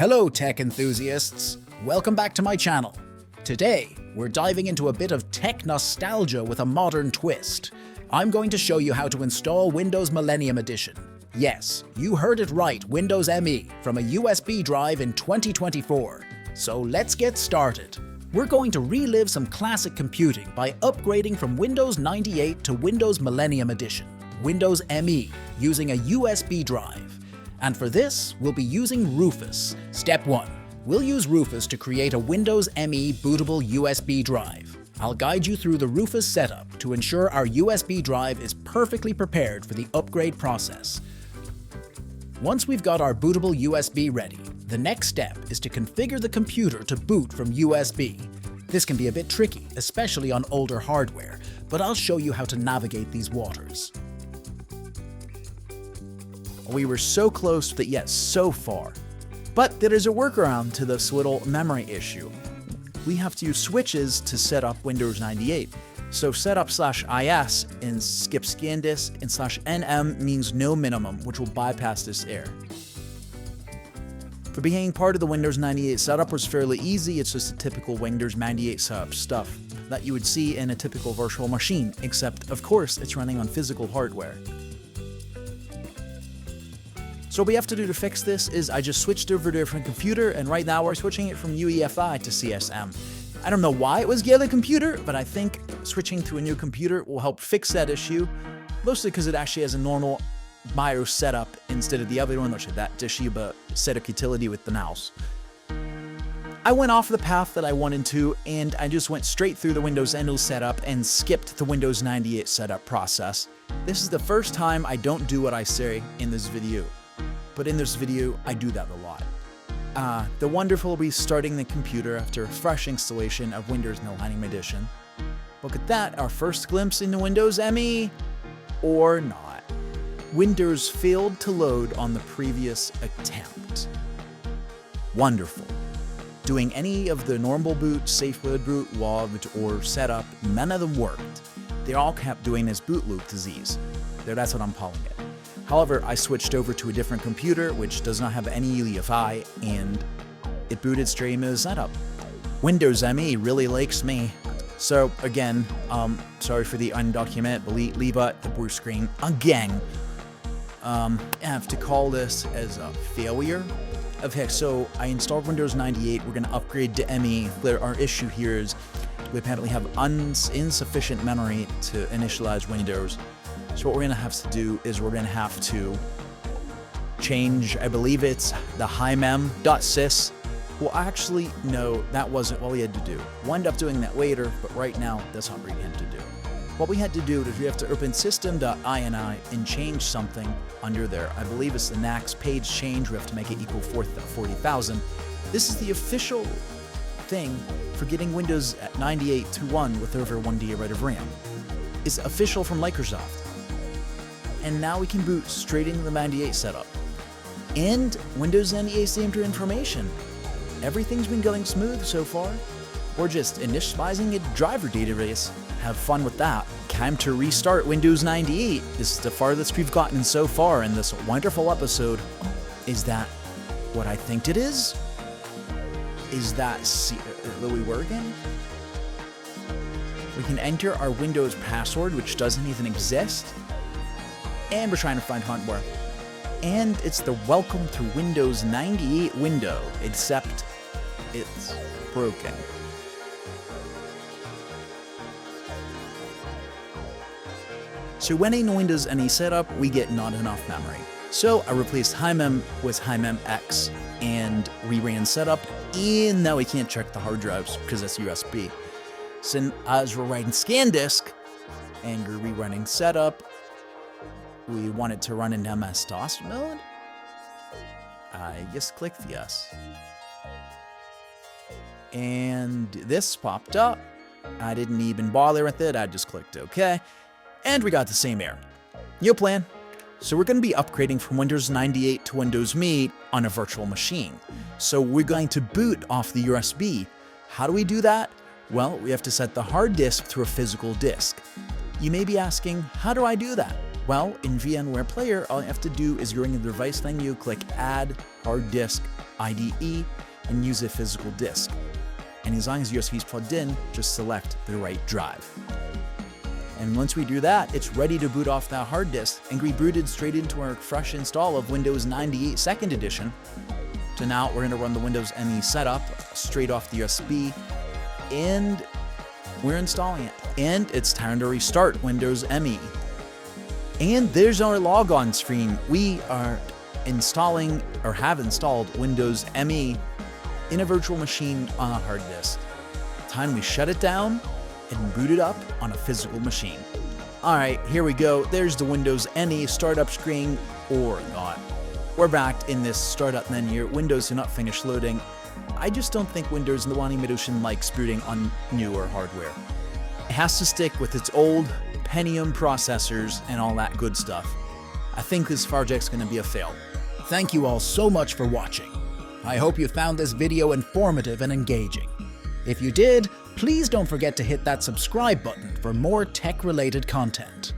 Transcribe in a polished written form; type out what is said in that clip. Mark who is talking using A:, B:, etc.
A: Hello tech enthusiasts, welcome back to my channel. Today, we're diving into a bit of tech nostalgia with a modern twist. I'm going to show you how to install Windows Millennium Edition. Yes, you heard it right, Windows ME, from a USB drive in 2024. So let's get started. We're going to relive some classic computing by upgrading from Windows 98 to Windows Millennium Edition, Windows ME, using a USB drive. And for this, we'll be using Rufus. Step 1. We'll use Rufus to create a Windows ME bootable USB drive. I'll guide you through the Rufus setup to ensure our USB drive is perfectly prepared for the upgrade process. Once we've got our bootable USB ready, the next step is to configure the computer to boot from USB. This can be a bit tricky, especially on older hardware, but I'll show you how to navigate these waters. We were so close, but yet so far. But there is a workaround to this little memory issue. We have to use switches to set up Windows 98. So setup/is in skip scan disk and /nm means no minimum, which will bypass this error. For being part of the Windows 98 setup was fairly easy. It's just a typical Windows 98 setup stuff that you would see in a typical virtual machine, except of course it's running on physical hardware. So what we have to do to fix this is I just switched over to a different computer, and right now we're switching it from UEFI to CSM. I don't know why it was the other computer, but I think switching to a new computer will help fix that issue, mostly because it actually has a normal BIOS setup instead of the other one, which had that Toshiba setup utility with the mouse. I went off the path that I wanted to, and I just went straight through the Windows NL setup and skipped the Windows 98 setup process. This is the first time I don't do what I say in this video. But in this video, I do that a lot. The wonderful restarting the computer after a fresh installation of Windows Millennium Edition. Look at that, our first glimpse into Windows ME, or not. Windows failed to load on the previous attempt. Wonderful. Doing any of the normal boot, safe load boot, logged, or setup, none of them worked. They all kept doing this boot loop disease. That's what I'm calling it. However, I switched over to a different computer, which does not have any UEFI, and it booted straight into the setup. Windows ME really likes me. So again, sorry for the undocumented, but leave out the blue screen again. I have to call this as a failure of heck. So I installed Windows 98, we're gonna upgrade to ME. Our issue here is we apparently have insufficient memory to initialize Windows. So what we're going to have to do is we're going to have to change, I believe it's the himem.sys. Well, actually, no, that wasn't what we had to do. We'll end up doing that later, but right now, that's not what we had to do. What we had to do is we have to open system.ini and change something under there. I believe it's the next page change. We have to make it equal 40,000. This is the official thing for getting Windows 98 to 1 with over 1 GB of RAM. It's official from Microsoft. And now we can boot straight into the 98 setup. And Windows 98 saved your information. Everything's been going smooth so far. We're just initializing a driver database. Have fun with that. Time to restart Windows 98. This is the farthest we've gotten so far in this wonderful episode. Is that what I think it is? Is that Louis Wergen? We can enter our Windows password, which doesn't even exist. And we're trying to find hardware. And it's the welcome to Windows 98 window, except it's broken. So when in Windows NE setup, we get not enough memory. So I replaced himem with himemx and reran setup, and now we can't check the hard drives because that's USB. So as we're writing scan disk and we're rerunning setup, we want it to run in MS-DOS mode. I just clicked yes. And this popped up. I didn't even bother with it. I just clicked OK. And we got the same error. New plan. So we're going to be upgrading from Windows 98 to Windows ME on a virtual machine. So we're going to boot off the USB. How do we do that? Well, we have to set the hard disk to a physical disk. You may be asking, how do I do that? Well, in VMware Player, all you have to do is during the device menu, click Add Hard Disk IDE, and use a physical disk. And as long as USB is plugged in, just select the right drive. And once we do that, it's ready to boot off that hard disk and be booted straight into our fresh install of Windows 98 2nd Edition. So now we're going to run the Windows ME setup straight off the USB, and we're installing it. And it's time to restart Windows ME. And there's our logon screen. We are installing, or have installed, Windows ME in a virtual machine on a hard disk. Time we shut it down and boot it up on a physical machine. Alright, here we go. There's the Windows ME startup screen, or not. We're back in this startup menu. Windows did not finish loading. I just don't think Windows Millennium Edition likes booting on newer hardware. It has to stick with its old Pentium processors and all that good stuff. I think this project's going to be a fail. Thank you all so much for watching. I hope you found this video informative and engaging. If you did, please don't forget to hit that subscribe button for more tech-related content.